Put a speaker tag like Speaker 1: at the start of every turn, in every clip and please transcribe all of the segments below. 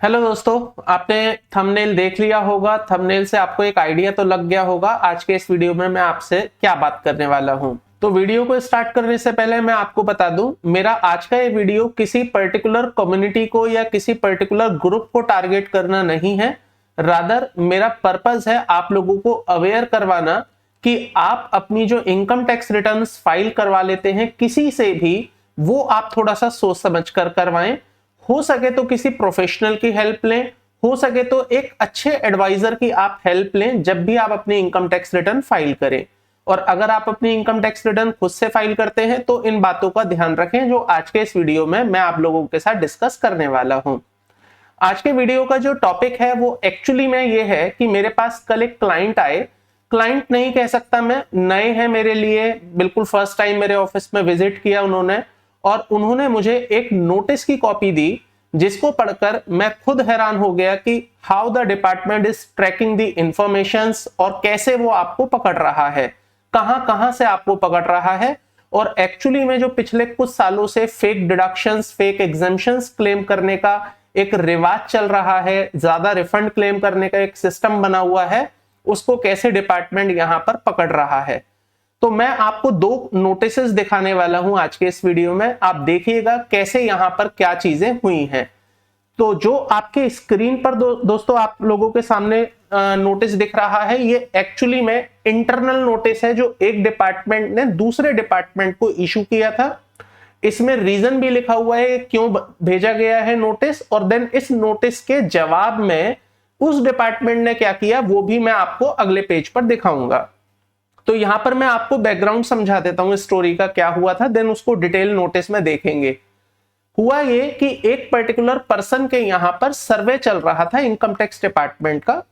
Speaker 1: Hello दोस्तों, आपने thumbnail देख लिया होगा। थंबनेल से आपको एक आइडिया तो लग गया होगा आज के इस वीडियो में मैं आपसे क्या बात करने वाला हूं। तो वीडियो को स्टार्ट करने से पहले मैं आपको बता दूं, मेरा आज का ये वीडियो किसी पर्टिकुलर कम्युनिटी को या किसी पर्टिकुलर ग्रुप को टारगेट करना नहीं है। रादर मेरा पर्पस है आप लोगों को अवेयर करवाना कि आप अपनी जो इनकम टैक्स रिटर्न्स फाइल करवा लेते हैं किसी से भी, वो आप थोड़ा सा सोच समझ कर करवाएं। हो सके तो किसी प्रोफेशनल की हेल्प लें, हो सके तो एक अच्छे एडवाइजर की आप हेल्प लें जब भी आप अपनी इनकम टैक्स रिटर्न फाइल करें। और अगर आप अपनी इनकम टैक्स रिटर्न खुद से फाइल करते हैं तो इन बातों का ध्यान रखें जो आज के इस वीडियो में मैं आप लोगों के साथ डिस्कस करने वाला हूं। आज के वीडियो का जो टॉपिक है वो एक्चुअली में ये है कि मेरे पास कल एक क्लाइंट आए, क्लाइंट नहीं कह सकता मैं, नए हैं मेरे लिए, बिल्कुल फर्स्ट टाइम मेरे ऑफिस में विजिट किया उन्होंने, और उन्होंने मुझे एक नोटिस की कॉपी दी जिसको पढ़कर मैं खुद हैरान हो गया कि how the department is tracking the informations, और कैसे वो आपको पकड़ रहा है, कहां से आपको पकड़ रहा है। और एक्चुअली में जो पिछले कुछ सालों से fake deductions, fake exemptions claim करने का एक रिवाज चल रहा है, ज्यादा रिफंड क्लेम करने का एक सिस्टम बना हुआ है, उसको कैसे डिपार्टमेंट यहां पर पकड़ रहा है। तो मैं आपको दो नोटिसेस दिखाने वाला हूं आज के इस वीडियो में। आप देखिएगा कैसे यहां पर क्या चीजें हुई हैं। तो जो आपके स्क्रीन पर दोस्तों आप लोगों के सामने नोटिस दिख रहा है, ये एक्चुअली में इंटरनल नोटिस है जो एक डिपार्टमेंट ने दूसरे डिपार्टमेंट को इशू किया था। इसमें रीजन भी लिखा हुआ है क्यों भेजा गया है नोटिस, और देन इस नोटिस के जवाब में उस डिपार्टमेंट ने क्या किया वो भी मैं आपको अगले पेज पर दिखाऊंगा। तो यहां पर मैं आपको बैकग्राउंड समझा देता हूं स्टोरी का क्या हुआ था, देन उसको डिटेल नोटिस में देखेंगे। हुआ ये कि एक पर्टिकुलर पर्सन के यहां पर सर्वे चल रहा था इनकम टैक्स डिपार्टमेंट का,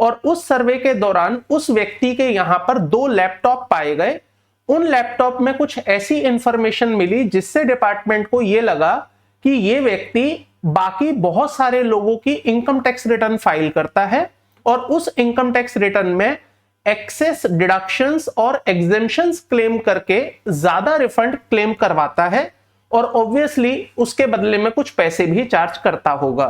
Speaker 1: और उस सर्वे के दौरान उस व्यक्ति के यहां पर 2 लैपटॉप पाए गए। उन लैपटॉप में कुछ ऐसी इंफॉर्मेशन मिली जिससे डिपार्टमेंट को यह लगा कि यह व्यक्ति बाकी बहुत सारे लोगों की इनकम टैक्स रिटर्न फाइल करता है और उस इनकम टैक्स रिटर्न में एक्सेस डिडक्शंस और एग्जेम्पशंस क्लेम करके ज्यादा रिफंड क्लेम करवाता है, और ऑब्वियसली उसके बदले में कुछ पैसे भी चार्ज करता होगा।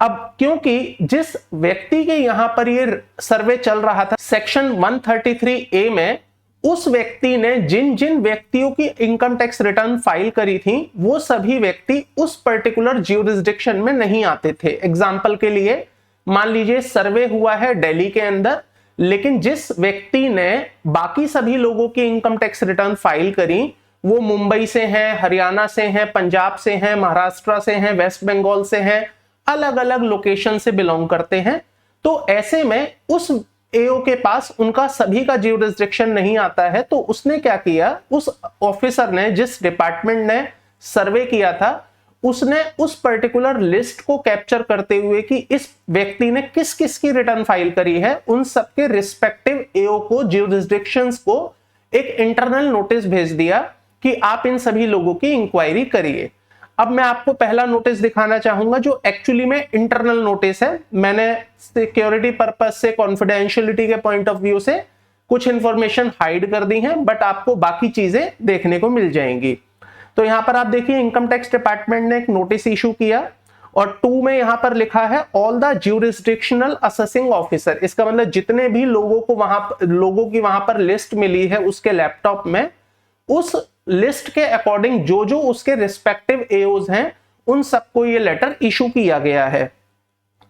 Speaker 1: अब क्योंकि जिस व्यक्ति के यहां पर ये सर्वे चल रहा था सेक्शन 133A में, उस व्यक्ति ने जिन जिन व्यक्तियों की इनकम टैक्स रिटर्न फाइल करी थी वो सभी व्यक्ति उस पर्टिकुलर ज्यूरिसडिक्शन में नहीं आते थे। एग्जाम्पल के लिए मान लीजिए सर्वे हुआ है दिल्ली के अंदर, लेकिन जिस व्यक्ति ने बाकी सभी लोगों की इनकम टैक्स रिटर्न फाइल करी वो मुंबई से हैं, हरियाणा से हैं, पंजाब से हैं, महाराष्ट्र से हैं, वेस्ट बंगाल से हैं, अलग अलग लोकेशन से बिलोंग करते हैं। तो ऐसे में उस एओ के पास उनका सभी का ज्यूरिसडिक्शन नहीं आता है। तो उसने क्या किया, उस ऑफिसर ने, जिस डिपार्टमेंट ने सर्वे किया था, उसने उस पर्टिकुलर लिस्ट को कैप्चर करते हुए कि इस व्यक्ति ने किस किस की रिटर्न फाइल करी है, उन सबके रिस्पेक्टिव एओ को, ज्यूरिसडिक्शंस को एक इंटरनल नोटिस भेज दिया कि आप इन सभी लोगों की इंक्वायरी करिए। अब मैं आपको पहला नोटिस दिखाना चाहूंगा जो एक्चुअली में इंटरनल नोटिस है। मैंने सिक्योरिटी पर्पस से, कॉन्फिडेंशियलिटी के पॉइंट ऑफ व्यू से कुछ इंफॉर्मेशन हाइड कर दी है, बट आपको बाकी चीजें देखने को मिल जाएंगी। तो यहां पर आप देखिए इनकम टैक्स डिपार्टमेंट ने एक नोटिस इशू किया, और 2 में यहां पर लिखा है all the jurisdictional assessing officer. इसका मतलब जितने भी लोगों की वहां पर लिस्ट मिली है उसके लैपटॉप में, उस लिस्ट के अकॉर्डिंग जो जो उसके रिस्पेक्टिव एओज हैं उन सबको ये लेटर इशू किया गया है।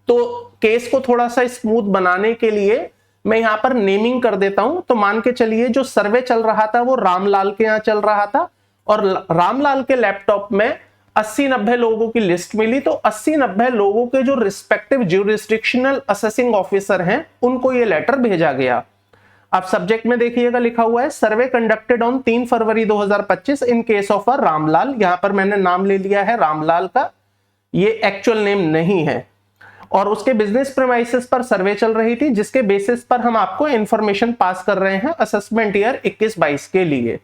Speaker 1: तो केस को थोड़ा सा स्मूथ बनाने के लिए मैं यहां पर नेमिंग कर देता हूं। तो मान के चलिए जो सर्वे चल रहा था वो रामलाल के यहां चल रहा था, और रामलाल के लैपटॉप में 80-90 लोगों की लिस्ट मिली। तो 80-90 लोगों के जो रिस्पेक्टिव ज्यूरिसडिक्शनल असेसिंग ऑफिसर हैं उनको ये लेटर भेजा गया। आप सब्जेक्ट में देखिएगा लिखा हुआ है सर्वे conducted on 3 February 2025 in case of a Ramlal. यहां पर मैंने नाम ले लिया है रामलाल का, ये एक्चुअल नेम नहीं है, और उसके बिजनेस प्रेमाइसेस पर सर्वे चल रही थी जिसके बेसिस पर हम आपको इंफॉर्मेशन पास कर रहे हैं असेसमेंट ईयर 21-22 के लिए।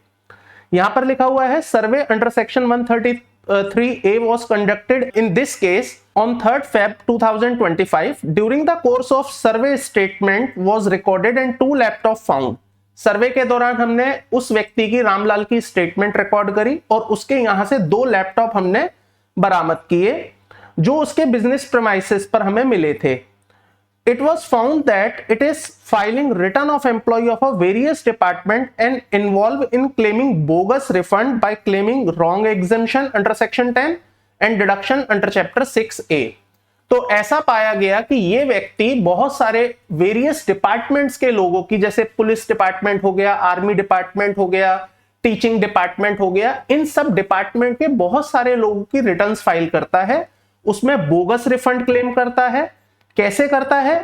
Speaker 1: यहां पर लिखा हुआ है survey under section 133A was conducted in this case on 3rd Feb 2025. During the course of survey statement was recorded and 2 laptop found. सर्वे के दौरान हमने उस व्यक्ति की, रामलाल की स्टेटमेंट रिकॉर्ड करी और उसके यहां से 2 लैपटॉप हमने बरामद किए। जो उसके बिजनेस प्रेमाइसेस पर हमें मिले थे। It was found that it is filing return of employee of a various department and involved in claiming bogus refund by claiming wrong exemption under section 10 and deduction under chapter 6A। तो ऐसा पाया गया कि ये व्यक्ति बहुत सारे various departments के लोगों की, जैसे पुलिस डिपार्टमेंट हो गया, आर्मी डिपार्टमेंट हो गया, टीचिंग डिपार्टमेंट हो गया, इन सब डिपार्टमेंट के बहुत सारे लोगों की रिटर्न्स फाइल करता है, उसमें बोगस रिफंड क्लेम करता है। कैसे करता है?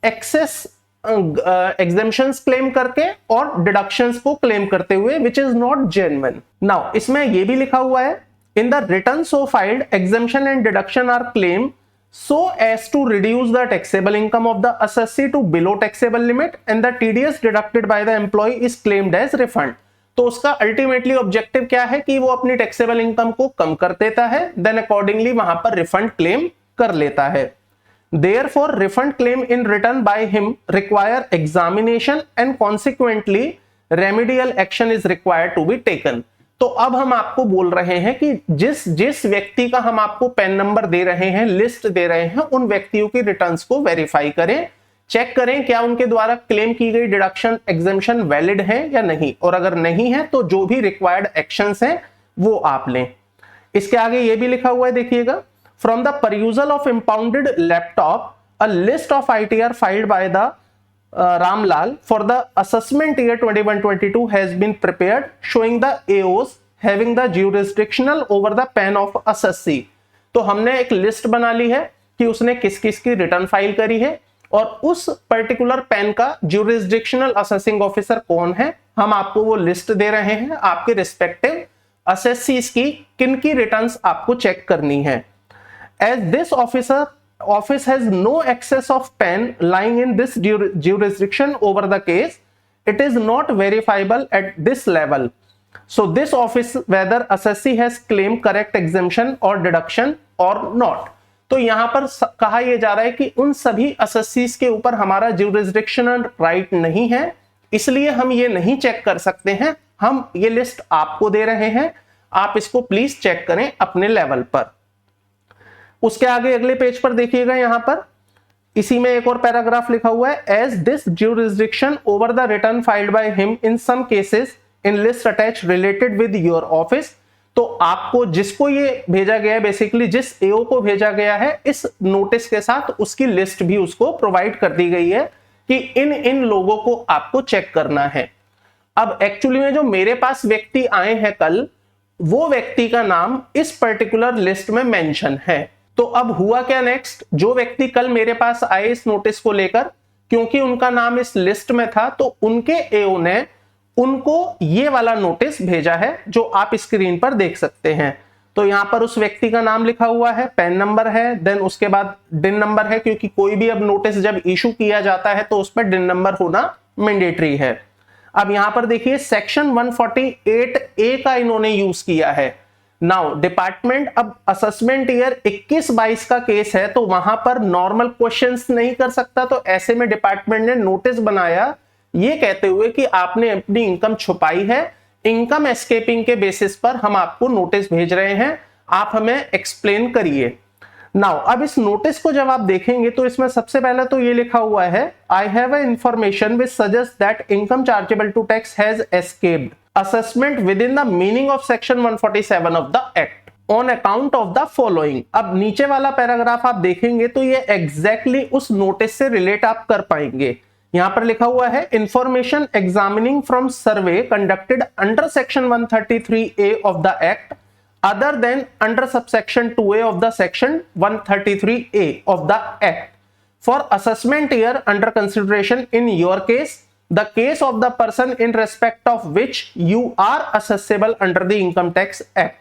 Speaker 1: एक्सेस एग्जेम्पशंस क्लेम करके और डिडक्शंस को क्लेम करते हुए, which is not genuine. Now इसमें यह भी लिखा हुआ है, in the return so filed exemption and deduction are claim so as to reduce the taxable income of the assessee to below taxable limit and the TDS deducted by the employee is claimed as refund। तो उसका ultimately objective क्या है कि वो अपनी taxable income को कम कर देता है, देन अकॉर्डिंगली वहां पर रिफंड क्लेम कर लेता है। Therefore, refund claim in return by him require examination and consequently remedial action is required to be taken। तो अब हम आपको बोल रहे हैं कि जिस व्यक्ति का हम आपको पैन नंबर दे रहे हैं, लिस्ट दे रहे हैं, उन व्यक्तियों की रिटर्न्स को वेरीफाई करें, चेक करें क्या उनके द्वारा क्लेम की गई डिडक्शन एग्जेम्पशन वैलिड है या नहीं, और अगर नहीं है तो जो भी रिक्वायर्ड एक्शंस हैं वो आप लें। इसके आगे ये भी लिखा हुआ है, देखिएगा, from the perusal of impounded laptop a list of ITR filed by the Ramlal for the assessment year 21-22 has been prepared showing the AOs having the jurisdictional over the PAN of assessee। तो हमने एक list बना ली है कि उसने किस किस की रिटर्न फाइल करी है और उस पर्टिकुलर पैन का ज्यूरिसडिक्शनल असेसिंग ऑफिसर कौन है, हम आपको वो लिस्ट दे रहे हैं, आपके रिस्पेक्टिव असेसीज की किन की रिटर्न्स आपको चेक करनी है। As this office has no excess of PAN lying in this jurisdiction over the case, it is not verifiable at this level, so this office whether assessee has claimed correct exemption or deduction or not। तो यहां पर कहा यह जा रहा है कि उन सभी assessees के ऊपर हमारा jurisdictional right नहीं है, इसलिए हम ये नहीं चेक कर सकते हैं। हम ये लिस्ट आपको दे रहे हैं, आप इसको प्लीज चेक करें अपने लेवल पर। उसके आगे अगले पेज पर देखिएगा, यहां पर इसी में एक और पैराग्राफ लिखा हुआ है, as this jurisdiction over the return filed by him in some cases in list attach related with your office. तो आपको जिसको ये भेजा गया है, बेसिकली जिस एओ को भेजा गया है, इस नोटिस के साथ उसकी लिस्ट भी उसको प्रोवाइड कर दी गई है कि इन लोगों को आपको चेक करना है। अब एक्चुअली में जो मेरे पास व्यक्ति आए हैं कल, वो व्यक्ति का नाम इस पर्टिकुलर लिस्ट में मेंशन है। तो अब हुआ क्या नेक्स्ट, जो व्यक्ति कल मेरे पास आए इस नोटिस को लेकर, क्योंकि उनका नाम इस लिस्ट में था, तो उनके एओ ने उनको ये वाला नोटिस भेजा है जो आप स्क्रीन पर देख सकते हैं। तो यहां पर उस व्यक्ति का नाम लिखा हुआ है, पैन नंबर है, देन उसके बाद डिन नंबर है, क्योंकि कोई भी अब नोटिस जब इशू किया जाता है तो उस पर डिन नंबर होना मैंडेटरी है। अब यहां पर देखिए सेक्शन 148A का इन्होंने यूज किया है। नाउ डिपार्टमेंट, अब असेसमेंट ईयर 21-22 का केस है, तो वहां पर नॉर्मल क्वेश्चंस नहीं कर सकता, तो ऐसे में डिपार्टमेंट ने नोटिस बनाया ये कहते हुए कि आपने अपनी इनकम छुपाई है, इनकम एस्केपिंग के बेसिस पर हम आपको नोटिस भेज रहे हैं, आप हमें एक्सप्लेन करिए। नाउ अब इस नोटिस को जब आप देखेंगे तो इसमें सबसे पहले तो ये लिखा हुआ है, I have a information which suggest that income chargeable to tax has escaped assessment within the meaning of section 147 of the act on account of the following। अब नीचे वाला पैराग्राफ आप देखेंगे तो ये एग्जैक्टली उस नोटिस से रिलेट आप कर पाएंगे। यहां पर लिखा हुआ है, information examining from survey conducted under section 133A of the act other than under subsection 2A of the section 133A of the act for assessment year under consideration in your case, the case of the person in respect of which you are assessable under the income tax act।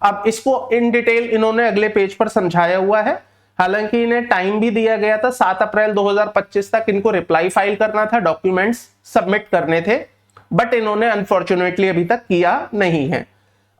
Speaker 1: अब इसको in detail इन्होंने अगले page पर समझाया हुआ है। हालांकि इन्हें टाइम भी दिया गया था, 7 अप्रैल 2025 तक इनको रिप्लाई फाइल करना था, डॉक्यूमेंट्स सबमिट करने थे, बट इन्होंने अनफॉर्चुनेटली अभी तक किया नहीं है।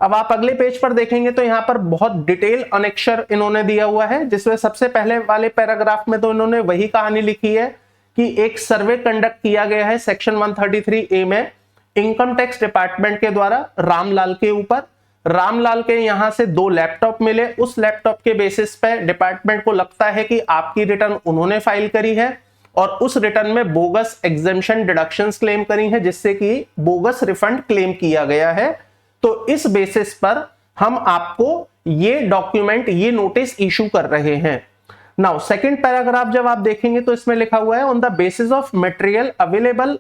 Speaker 1: अब आप अगले पेज पर देखेंगे तो यहाँ पर बहुत डिटेल अनेक्शर इन्होंने दिया हुआ है, जिसमें सबसे पहले वाले पैराग्राफ में तो इन्होंने वही कहानी लिखी है कि एक सर्वे कंडक्ट किया गया है सेक्शन 133A में इनकम टैक्स डिपार्टमेंट के द्वारा रामलाल के ऊपर। रामलाल के यहां से 2 लैपटॉप मिले, उस लैपटॉप के बेसिस पे डिपार्टमेंट को लगता है कि आपकी रिटर्न उन्होंने फाइल करी है और उस रिटर्न में बोगस एग्जेम्पशन डिडक्शंस क्लेम करी है, जिससे कि बोगस रिफंड क्लेम किया गया है। तो इस बेसिस पर हम आपको ये डॉक्यूमेंट, ये नोटिस इशू कर रहे हैं। नाउ सेकंड पैराग्राफ जब आप देखेंगे तो इसमें लिखा हुआ है, on the basis of material available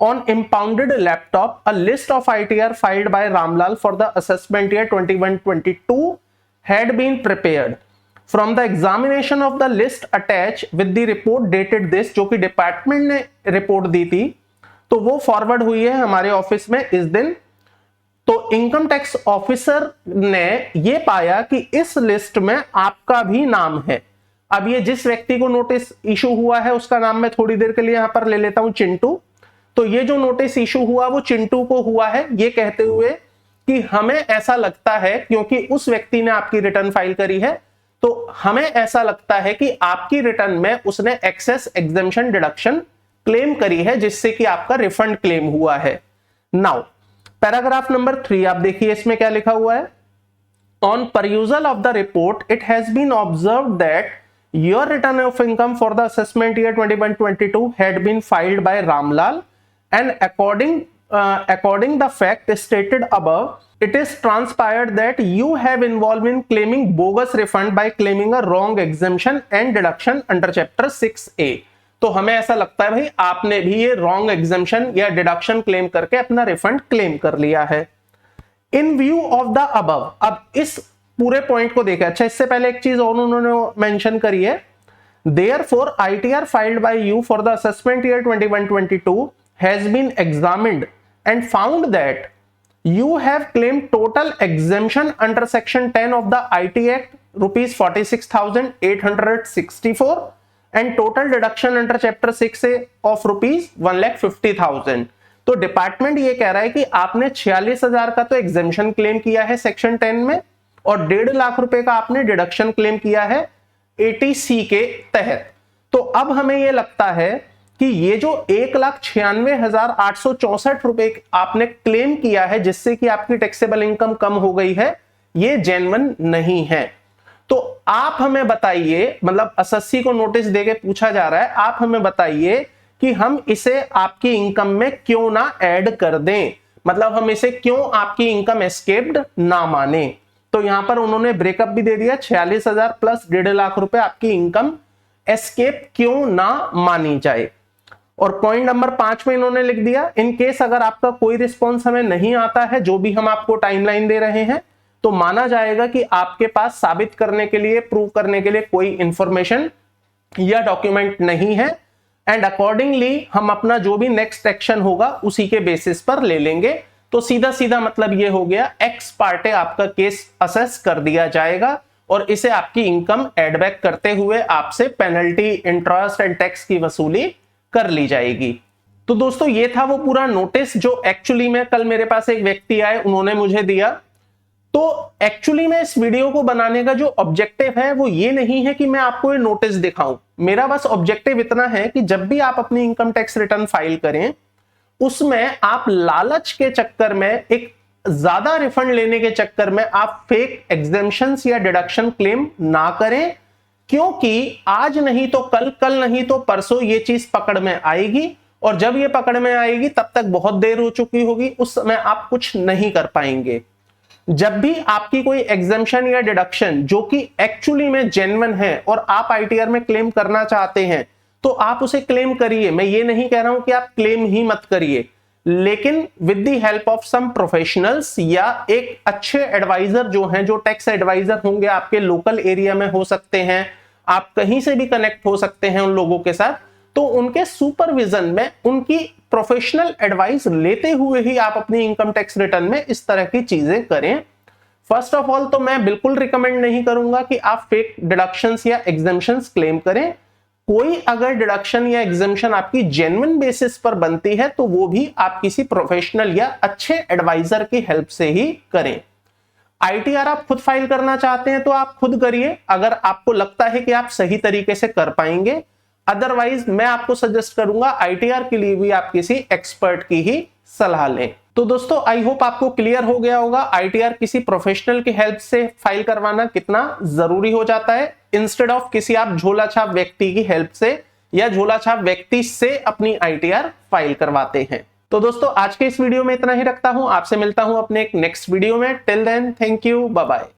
Speaker 1: on impounded laptop, a list of ITR filed by Ramlal for the assessment year 21-22 had been prepared. From the examination of the list attached with the report dated this, जो कि department ने report दी थी, तो वो forward हुई है हमारे office में इस दिन। तो इनकम टैक्स ऑफिसर ने ये पाया कि इस लिस्ट में आपका भी नाम है। अब ये जिस व्यक्ति को नोटिस इशू हुआ है उसका नाम मैं थोड़ी देर के लिए यहां पर ले लेता हूं, चिंटू। तो ये जो नोटिस इशू हुआ वो चिंटू को हुआ है, ये कहते हुए कि हमें ऐसा लगता है, क्योंकि उस व्यक्ति ने आपकी रिटर्न फाइल करी है, तो हमें ऐसा लगता है कि आपकी रिटर्न में उसने एक्सेस एग्जेम्पशन डिडक्शन क्लेम करी है, जिससे कि आपका रिफंड क्लेम हुआ है। नाउ पैराग्राफ नंबर 3 आप देखिए, इसमें क्या लिखा हुआ है, on perusal of the report it has been observed that your return of income for the assessment year 21-22 had been filed by Ramlal, and according the fact stated above, it is transpired that you have involved in claiming bogus refund by claiming a wrong exemption and deduction under chapter 6A. तो हमें ऐसा लगता है भाई आपने भी ये wrong exemption या deduction claim करके अपना refund claim कर लिया है। In view of the above, अब इस पूरे पॉइंट को देखा। अच्छा, इससे पहले एक चीज और उन्होंने मेंशन करी है, therefore ITR filed by you for the assessment year 21-22 has been examined and found that you have claimed total exemption under section 10 of the IT Act rupees 46,864 and total deduction under chapter 6A of rupees 1,50,000। तो department ये कह रहा है कि आपने 46,000 का तो exemption claim किया है सेक्शन 10 में और 1.5 लाख रुपए का आपने डिडक्शन क्लेम किया है 80C के तहत। तो अब हमें यह लगता है कि ये जो 1,96,864 रुपए आपने क्लेम किया है, जिससे कि आपकी टैक्सेबल इनकम कम हो गई है, ये जेन्युइन नहीं है। तो आप हमें बताइए, मतलब एसएससी को नोटिस देके पूछा जा रहा है, आप हमें बताइए कि हम इसे आपकी इनकम में क्यों ना ऐड कर दें, मतलब हम इसे क्यों आपकी इनकम एस्केप्ड ना माने। तो यहां पर उन्होंने ब्रेकअप भी दे दिया, 46,000 प्लस 1.5 लाख रुपए आपकी इनकम एस्केप क्यों ना मानी जाए। और पॉइंट नंबर 5 में इन्होंने लिख दिया, इन केस अगर आपका कोई रिस्पॉन्स हमें नहीं आता है, जो भी हम आपको टाइमलाइन दे रहे हैं, तो माना जाएगा कि आपके पास साबित करने के लिए, प्रूव करने के लिए कोई इंफॉर्मेशन या डॉक्यूमेंट नहीं है, एंड अकॉर्डिंगली हम अपना जो भी नेक्स्ट एक्शन होगा उसी के बेसिस पर ले लेंगे। तो सीधा सीधा मतलब ये हो गया, एक्स पार्टे आपका केस असेस कर दिया जाएगा और इसे आपकी इनकम एडबैक करते हुए आपसे पेनल्टी, इंटरेस्ट एंड टैक्स की वसूली कर ली जाएगी। तो दोस्तों ये था वो पूरा नोटिस जो एक्चुअली में कल मेरे पास एक व्यक्ति आए, उन्होंने मुझे दिया। तो एक्चुअली में इस वीडियो को बनाने का जो ऑब्जेक्टिव है वो ये नहीं है कि मैं आपको ये नोटिस दिखाऊं, मेरा बस ऑब्जेक्टिव इतना है कि जब भी आप अपनी इनकम टैक्स रिटर्न फाइल करें, उसमें आप लालच के चक्कर में, एक ज्यादा रिफंड लेने के चक्कर में आप फेक एग्जेम्पशंस या डिडक्शन क्लेम ना करें, क्योंकि आज नहीं तो कल, कल नहीं तो परसों ये चीज पकड़ में आएगी, और जब ये पकड़ में आएगी तब तक बहुत देर हो चुकी होगी, उस समय आप कुछ नहीं कर पाएंगे। जब भी आपकी कोई एग्जेम्पशन या डिडक्शन जो कि एक्चुअली में जेन्युइन है और आप आईटीआर में क्लेम करना चाहते हैं, तो आप उसे क्लेम करिए। मैं ये नहीं कह रहा हूं कि आप क्लेम ही मत करिए, लेकिन with the help of some professionals या एक अच्छे एडवाइजर जो हैं, जो टैक्स एडवाइजर होंगे, आपके लोकल एरिया में हो सकते हैं, आप कहीं से भी कनेक्ट हो सकते हैं उन लोगों के साथ, तो उनके सुपरविजन में, उनकी प्रोफेशनल एडवाइस लेते हुए ही आप अपनी इनकम टैक्स रिटर्न में इस तरह की चीजें करें। फर्स्ट ऑफ ऑल तो मैं बिल्कुल रिकमेंड नहीं करूंगा कि आप फेक डिडक्शंस या एग्जेम्पशंस क्लेम करें। कोई अगर डिडक्शन या एग्जेम्पशन आपकी जेन्युइन बेसिस पर बनती है तो वो भी आप किसी प्रोफेशनल या अच्छे एडवाइजर की हेल्प से ही करें। आईटीआर आप खुद फाइल करना चाहते हैं तो आप खुद करिए, अगर आपको लगता है कि आप सही तरीके से कर पाएंगे। अदरवाइज मैं आपको सजेस्ट करूंगा आईटीआर के लिए भी आप किसी एक्सपर्ट की ही सलाह लें। तो दोस्तों आई होप आपको क्लियर हो गया होगा आईटीआर किसी प्रोफेशनल की हेल्प से फाइल करवाना कितना जरूरी हो जाता है, इंस्टेड ऑफ किसी आप झोला छाप व्यक्ति की हेल्प से या झोला छाप व्यक्ति से अपनी आईटीआर फाइल करवाते हैं। तो दोस्तों आज के इस वीडियो में इतना ही रखता हूं, आपसे मिलता हूं अपने एक नेक्स्ट वीडियो में। Till then thank you, bye bye.